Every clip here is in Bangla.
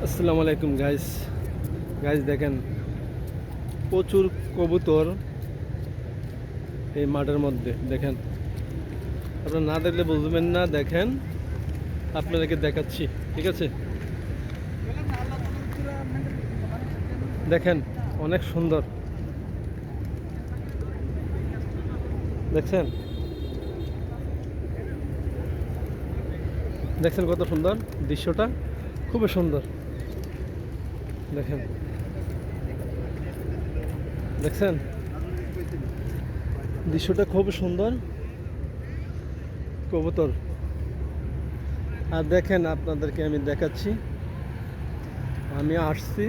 আসসালামু আলাইকুম গাইস গাইস দেখেন প্রচুর কবুতর এই মাঠের মধ্যে। দেখেন, আপনারা না দেখলে বুঝবেন না। দেখেন, আপনাদেরকে দেখাচ্ছি, ঠিক আছে? দেখেন, অনেক সুন্দর। দেখছেন দেখছেন কত সুন্দর দৃশ্যটা, খুবই সুন্দর। দেখেন, দেখছেন দৃশ্যটা খুব সুন্দর, কবুতর। আর দেখেন, আপনাদেরকে আমি দেখাচ্ছি, আমি আসছি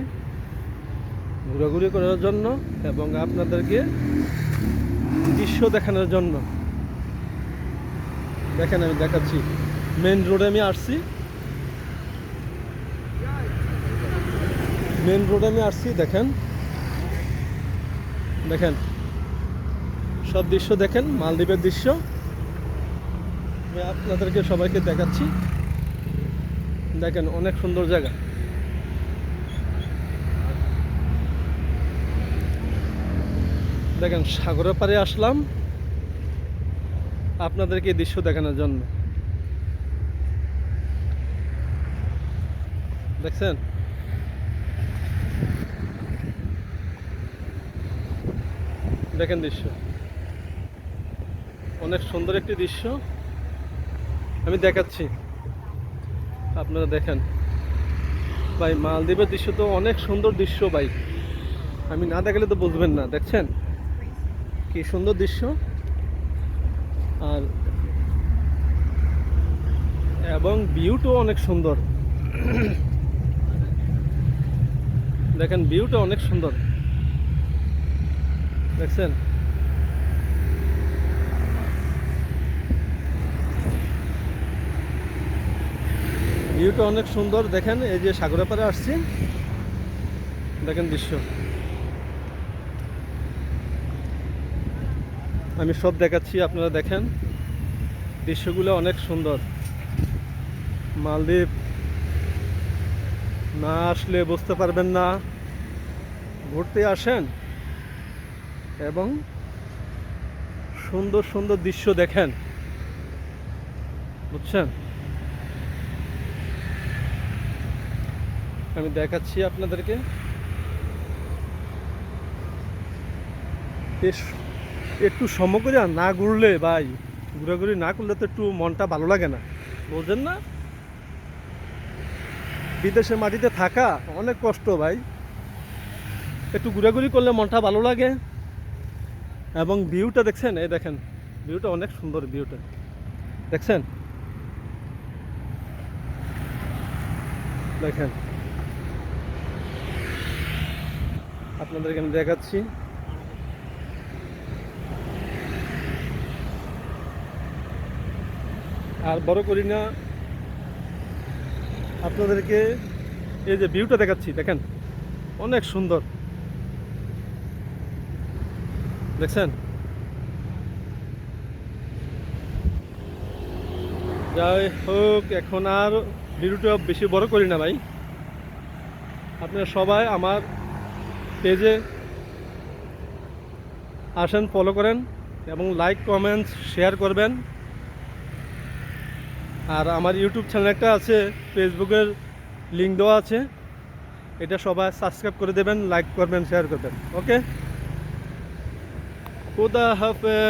ঘোরাঘুরি করার জন্য এবং আপনাদেরকে দৃশ্য দেখানোর জন্য। দেখেন, আমি দেখাচ্ছি, মেন রোডে আমি আসছি, দেখেন দেখেন সব দৃশ্য দেখেন, মালদ্বীপের দৃশ্য আমি আপনাদেরকে সবাইকে দেখাচ্ছি। দেখেন, অনেক সুন্দর জায়গা। দেখেন, সাগরের পাড়ে আসলাম আপনাদেরকে এই দৃশ্য দেখানোর জন্য। দেখছেন, দেখেন দৃশ্য, অনেক সুন্দর একটি দৃশ্য আমি দেখাচ্ছি, আপনারা দেখেন। ভাই, মালদ্বীপের দৃশ্য তো অনেক সুন্দর দৃশ্য ভাই, আমি না দেখালে তো বুঝবেন না। দেখছেন কি সুন্দর দৃশ্য, আর এবং ভিউটাও অনেক সুন্দর। দেখেন, ভিউটা অনেক সুন্দর। দেখছেন, ভিউটা অনেক সুন্দর। দেখেন, এই যে সাগরের পাড়ে আসছি, দেখেন দৃশ্য, আমি সব দেখাচ্ছি, আপনারা দেখেন দৃশ্যগুলো অনেক সুন্দর। মালদ্বীপ না আসলে বুঝতে পারবেন না। ঘুরতে আসেন এবং সুন্দর সুন্দর দৃশ্য দেখেন, বুঝছেন? আমি দেখাচ্ছি আপনাদেরকে। একটু সময় করে না ঘুরলে ভাই, ঘোরাঘুরি না করলে তো একটু মনটা ভালো লাগে না, বুঝছেন না? বিদেশের মাটিতে থাকা অনেক কষ্ট ভাই, একটু ঘোরাঘুরি করলে মনটা ভালো লাগে। এবং ভিউটা দেখছেন, এই দেখেন ভিউটা অনেক সুন্দর, ভিউটা দেখছেন, দেখেন আপনাদেরকে আমি দেখাচ্ছি। আর বড় করি না, আপনাদেরকে এই যে ভিউটা দেখাচ্ছি, দেখেন অনেক সুন্দর। দেখছেন, যাই হোক, এখন আর ভিডিওটা বেশি বড় করি না ভাই। আপনারা সবাই আমার পেজে আসেন, ফলো করেন এবং লাইক কমেন্টস শেয়ার করবেন। আর আমার ইউটিউব চ্যানেল একটা আছে, ফেসবুকের লিঙ্ক দেওয়া আছে, এটা সবাই সাবস্ক্রাইব করে দেবেন, লাইক করবেন, শেয়ার করবেন। ওকে, খুদা হাফেজ।